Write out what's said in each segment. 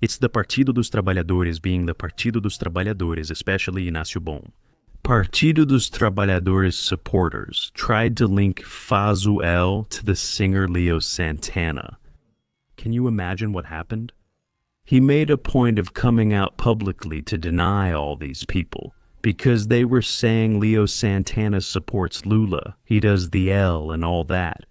It's the Partido dos Trabalhadores being the Partido dos Trabalhadores, especially Inácio Bom. Partido dos Trabalhadores supporters tried to link Fazuel to the singer Leo Santana. Can you imagine what happened? He made a point of coming out publicly to deny all these people because they were saying Leo Santana supports Lula, he does the L and all that.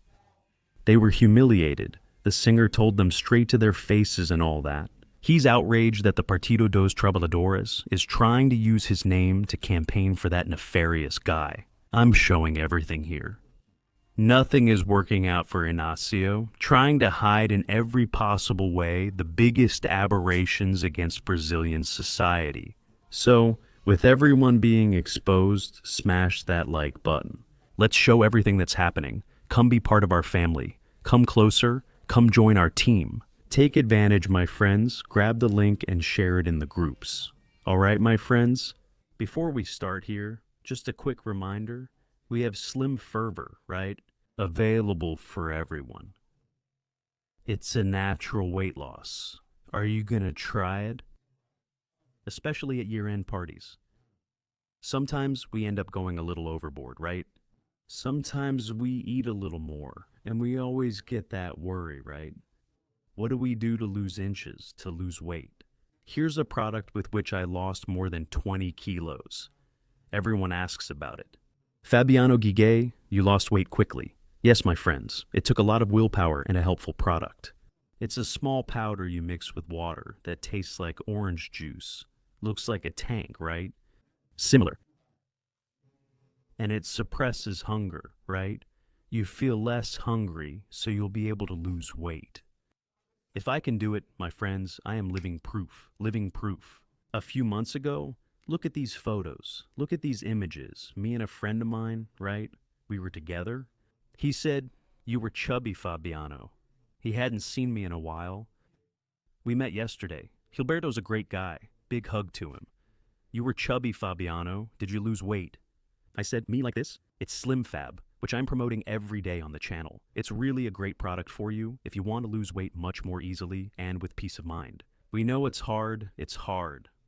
They were humiliated. The singer told them straight to their faces and all that. He's outraged that the Partido dos Trabalhadores is trying to use his name to campaign for that nefarious guy. I'm showing everything here. Nothing is working out for Inácio, trying to hide in every possible way the biggest aberrations against Brazilian society. So, with everyone being exposed, smash that like button. Let's show everything that's happening. Come be part of our family. Come closer. Come join our team. Take advantage, my friends. Grab the link and share it in the groups. All right, my friends? Before we start here, just a quick reminder. We have Slim Fervor, right? Available for everyone. It's a natural weight loss. Are you gonna try it? Especially at year-end parties. Sometimes we end up going a little overboard, right? Sometimes we eat a little more, and we always get that worry, right? What do we do to lose inches, to lose weight? Here's a product with which I lost more than 20 kilos. Everyone asks about it. Fabiano Guiguet, you lost weight quickly. Yes, my friends, it took a lot of willpower and a helpful product. It's a small powder you mix with water that tastes like orange juice. Looks like a tank, right? Similar. And it suppresses hunger, right? You feel less hungry, so you'll be able to lose weight. If I can do it, my friends, I am living proof. A few months ago, look at these photos. Look at these images. Me and a friend of mine, right? We were together. He said, "You were chubby, Fabiano." He hadn't seen me in a while. We met yesterday. Gilberto's a great guy. Big hug to him. "You were chubby, Fabiano. Did you lose weight?" I said, "Me like this? It's Slim Fab, which I'm promoting every day on the channel. It's really a great product for you if you want to lose weight much more easily and with peace of mind. We know it's hard.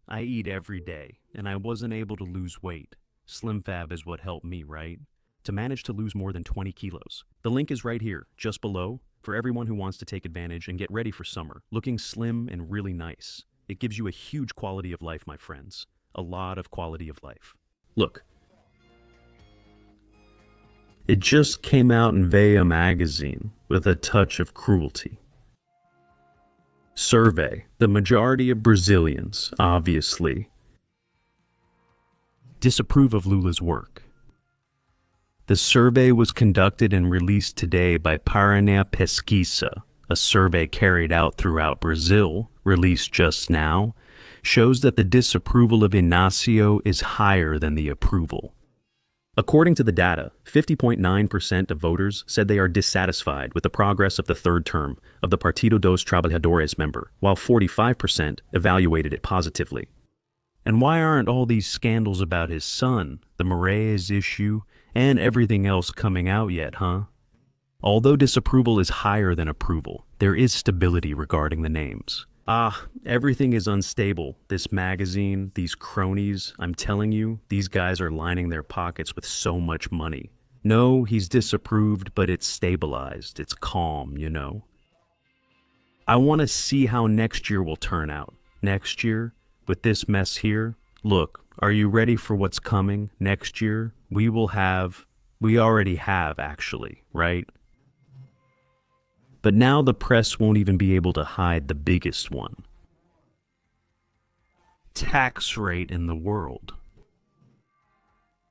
I eat every day, and I wasn't able to lose weight. Slim Fab is what helped me, right? To manage to lose more than 20 kilos. The link is right here, just below, for everyone who wants to take advantage and get ready for summer, looking slim and really nice. It gives you a huge quality of life, my friends. A lot of quality of life. Look. It just came out in Veja magazine with a touch of cruelty. Survey. The majority of Brazilians, obviously, disapprove of Lula's work. The survey was conducted and released today by Paraná Pesquisa, a survey carried out throughout Brazil, released just now, shows that the disapproval of Inácio is higher than the approval. According to the data, 50.9% of voters said they are dissatisfied with the progress of the third term of the Partido dos Trabalhadores member, while 45% evaluated it positively. And why aren't all these scandals about his son, the Moraes issue, and everything else coming out yet, huh? Although disapproval is higher than approval, there is stability regarding the names. Everything is unstable. This magazine, these cronies, I'm telling you, these guys are lining their pockets with so much money. No, he's disapproved, but it's stabilized. It's calm, you know. I want to see how next year will turn out. Next year, with this mess here, look, are you ready for what's coming? Next year, we already have actually, right? But now the press won't even be able to hide the biggest one. Tax rate in the world.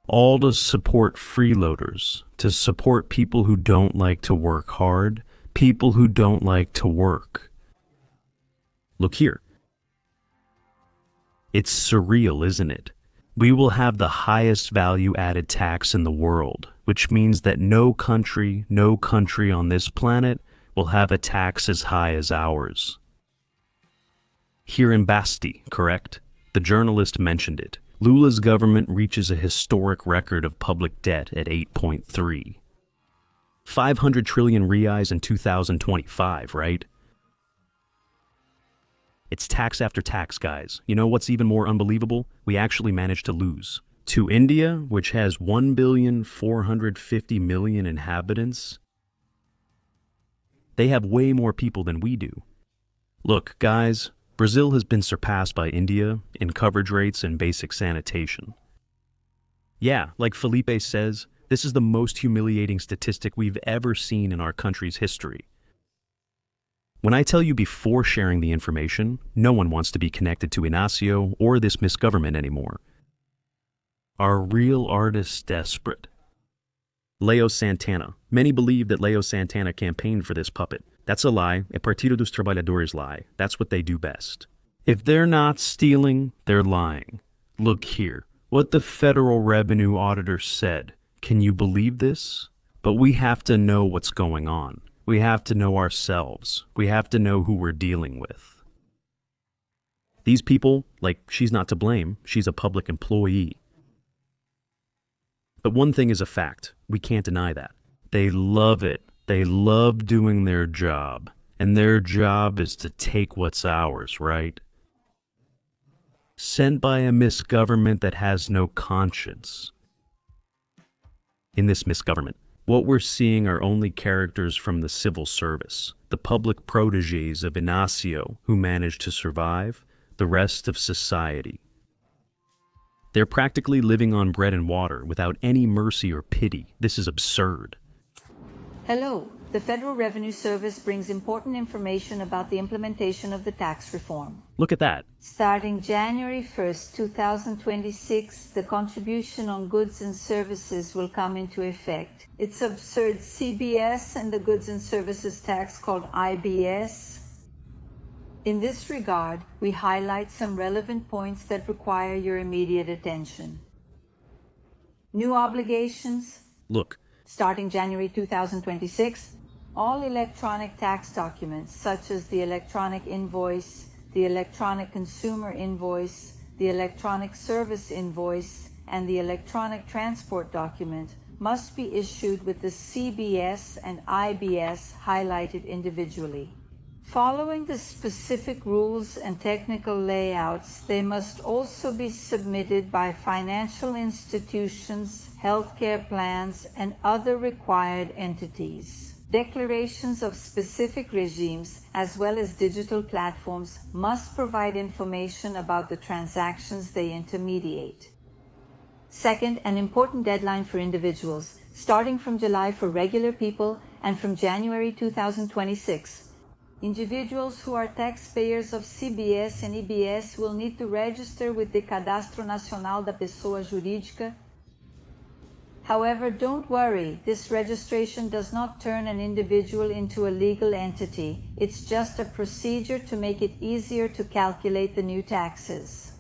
All to support freeloaders, to support people who don't like to work hard, people who don't like to work. Look here. It's surreal, isn't it? We will have the highest value-added tax in the world, which means that no country on this planet will have a tax as high as ours. Here in Basti, correct? The journalist mentioned it. Lula's government reaches a historic record of public debt at 8.3. 500 trillion reais in 2025, right? It's tax after tax, guys. You know what's even more unbelievable? We actually managed to lose. To India, which has 1,450,000,000 inhabitants, they have way more people than we do. Look, guys, Brazil has been surpassed by India in coverage rates and basic sanitation. Yeah, like Felipe says, this is the most humiliating statistic we've ever seen in our country's history. When I tell you before sharing the information, no one wants to be connected to Inacio or this misgovernment anymore. Are real artists desperate? Leo Santana. Many believe that Leo Santana campaigned for this puppet. That's a lie, a Partido dos Trabalhadores lie. That's what they do best. If they're not stealing, they're lying. Look here, what the Federal Revenue Auditor said. Can you believe this? But we have to know what's going on. We have to know ourselves. We have to know who we're dealing with. These people, like, she's not to blame. She's a public employee. But one thing is a fact. We can't deny that. They love it. They love doing their job. And their job is to take what's ours, right? Sent by a misgovernment that has no conscience. In this misgovernment, what we're seeing are only characters from the civil service, the public protégés of Inacio who managed to survive, the rest of society. They're practically living on bread and water without any mercy or pity. This is absurd. Hello. The Federal Revenue Service brings important information about the implementation of the tax reform. Look at that. Starting January 1st, 2026, the contribution on goods and services will come into effect. It's absurd. CBS and the goods and services tax called IBS. In this regard, we highlight some relevant points that require your immediate attention. New obligations. Look. Starting January 2026, all electronic tax documents such as the electronic invoice, the electronic consumer invoice, the electronic service invoice, and the electronic transport document must be issued with the CBS and IBS highlighted individually. Following the specific rules and technical layouts, they must also be submitted by financial institutions, healthcare plans, and other required entities. Declarations of specific regimes, as well as digital platforms, must provide information about the transactions they intermediate. Second, an important deadline for individuals, starting from July for regular people and from January 2026. Individuals who are taxpayers of CBS and IBS will need to register with the Cadastro Nacional da Pessoa Jurídica. However, don't worry, this registration does not turn an individual into a legal entity. It's just a procedure to make it easier to calculate the new taxes.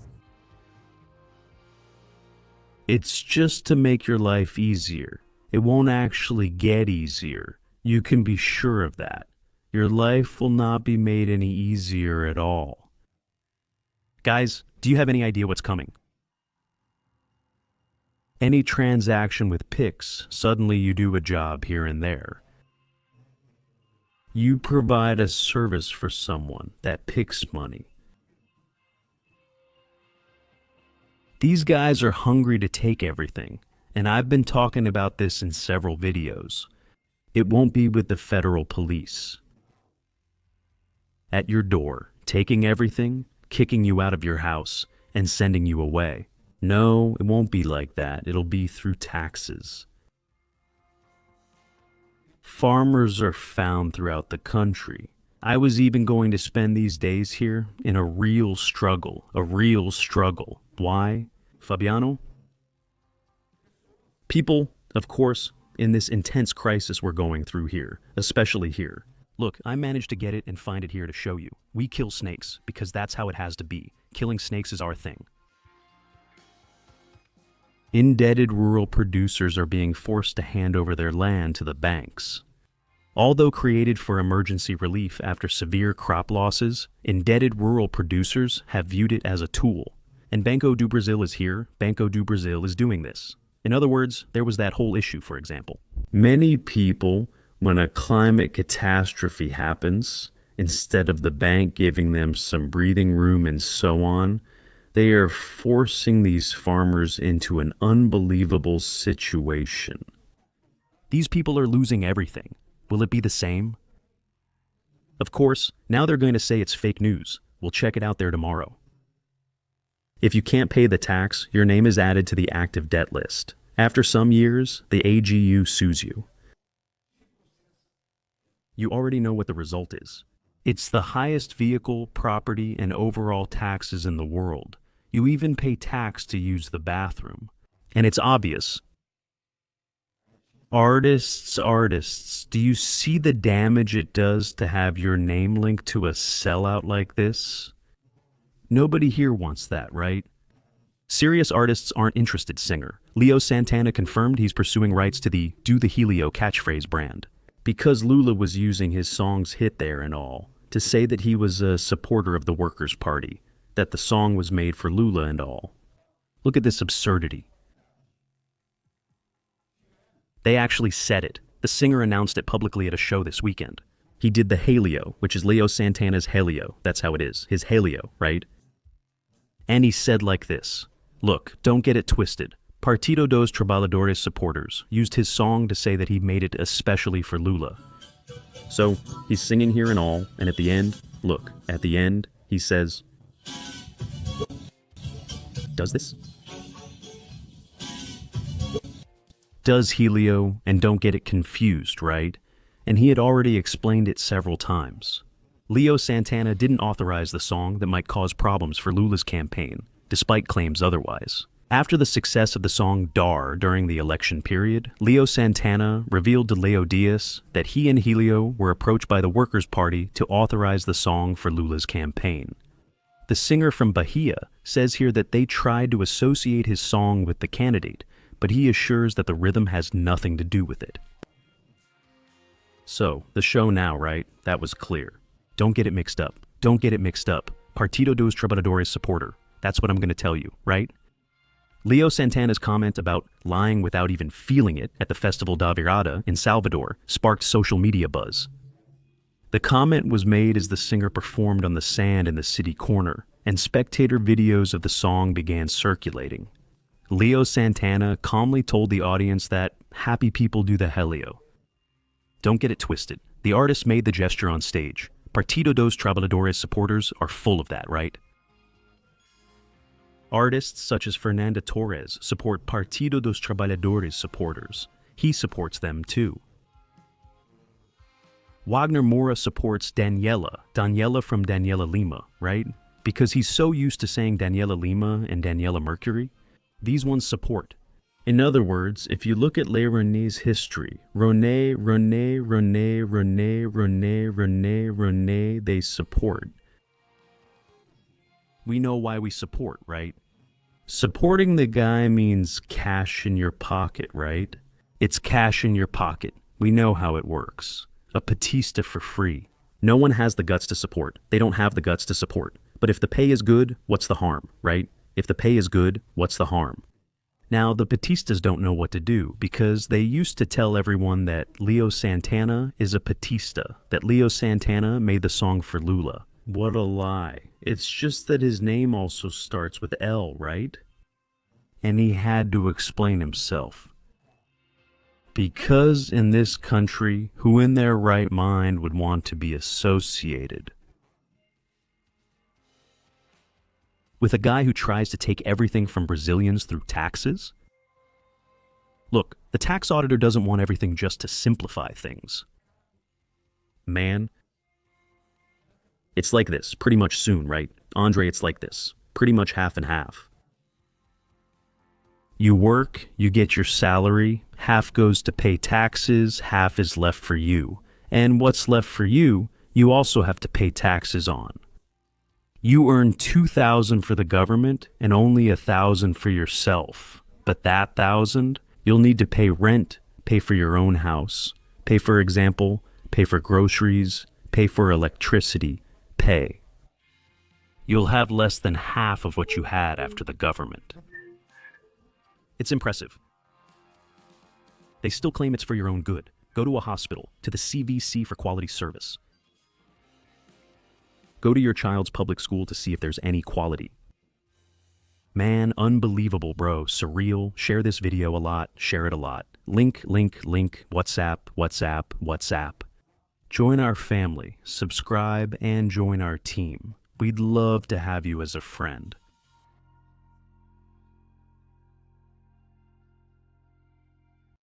It's just to make your life easier. It won't actually get easier. You can be sure of that. Your life will not be made any easier at all. Guys, do you have any idea what's coming? Any transaction with Pix, suddenly you do a job here and there. You provide a service for someone, that Pix money. These guys are hungry to take everything, and I've been talking about this in several videos. It won't be with the federal police. At your door, taking everything, kicking you out of your house, and sending you away. No, it won't be like that. It'll be through taxes. Farmers are found throughout the country. I was even going to spend these days here in a real struggle. Why? Fabiano? People, of course, in this intense crisis we're going through here, especially here. Look, I managed to get it and find it here to show you. We kill snakes because that's how it has to be. Killing snakes is our thing. Indebted rural producers are being forced to hand over their land to the banks. Although created for emergency relief after severe crop losses, indebted rural producers have viewed it as a tool. And Banco do Brasil is here. Banco do Brasil is doing this. In other words, there was that whole issue, for example. Many people, when a climate catastrophe happens, instead of the bank giving them some breathing room and so on, they are forcing these farmers into an unbelievable situation. These people are losing everything. Will it be the same? Of course, now they're going to say it's fake news. We'll check it out there tomorrow. If you can't pay the tax, your name is added to the active debt list. After some years, the AGU sues you. You already know what the result is. It's the highest vehicle, property, and overall taxes in the world. You even pay tax to use the bathroom. And it's obvious. Artists, do you see the damage it does to have your name linked to a sellout like this? Nobody here wants that, right? Serious artists aren't interested, singer. Leo Santana confirmed he's pursuing rights to the Do the Helio catchphrase brand. Because Lula was using his song's hit there and all, to say that he was a supporter of the Workers' Party, that the song was made for Lula and all. Look at this absurdity. They actually said it. The singer announced it publicly at a show this weekend. He did the Helio, which is Leo Santana's Helio. That's how it is. His Helio, right? And he said like this. Look, don't get it twisted. Partido dos Trabalhadores supporters used his song to say that he made it especially for Lula. So, he's singing here and all, and at the end, look, at the end, he says, does this? Does Helio, and don't get it confused, right? And he had already explained it several times. Leo Santana didn't authorize the song that might cause problems for Lula's campaign, despite claims otherwise. After the success of the song Dar during the election period, Leo Santana revealed to Leo Diaz that he and Helio were approached by the Workers' Party to authorize the song for Lula's campaign. The singer from Bahia says here that they tried to associate his song with the candidate, but he assures that the rhythm has nothing to do with it. So, the show now, right? That was clear. Don't get it mixed up. Don't get it mixed up. Partido dos Trabalhadores supporter. That's what I'm going to tell you, right? Leo Santana's comment about lying without even feeling it at the Festival da Virada in Salvador sparked social media buzz. The comment was made as the singer performed on the sand in the city corner, and spectator videos of the song began circulating. Leo Santana calmly told the audience that happy people do the Helio. Don't get it twisted. The artist made the gesture on stage. Partido dos Trabalhadores supporters are full of that, right? Artists such as Fernanda Torres support Partido dos Trabalhadores supporters. He supports them too. Wagner Moura supports Daniela from Daniela Lima, right? Because he's so used to saying Daniela Lima and Daniela Mercury. These ones support. In other words, if you look at Le René's history, René, they support. We know why we support, right? Supporting the guy means cash in your pocket, right? It's cash in your pocket. We know how it works. A petista for free. No one has the guts to support. They don't have the guts to support. But if the pay is good, what's the harm, right? If the pay is good, what's the harm? Now, the petistas don't know what to do because they used to tell everyone that Leo Santana is a petista, that Leo Santana made the song for Lula. What a lie. It's just that his name also starts with L, right? And he had to explain himself. Because in this country, who in their right mind would want to be associated with a guy who tries to take everything from Brazilians through taxes? Look, the tax auditor doesn't want everything just to simplify things. Man, it's like this, pretty much soon, right? Andre, it's like this, pretty much half and half. You work, you get your salary, half goes to pay taxes, half is left for you. And what's left for you, you also have to pay taxes on. You earn $2,000 for the government and only $1,000 for yourself. But that $1,000, you'll need to pay rent, pay for your own house, pay for example, pay for groceries, pay for electricity, pay. You'll have less than half of what you had after the government. It's impressive. They still claim it's for your own good. Go to a hospital, to the CVC for quality service. Go to your child's public school to see if there's any quality. Man, unbelievable, bro. Surreal. Share this video a lot. Share it a lot. Link, link, link. WhatsApp, WhatsApp, WhatsApp. Join our family. Subscribe and join our team. We'd love to have you as a friend.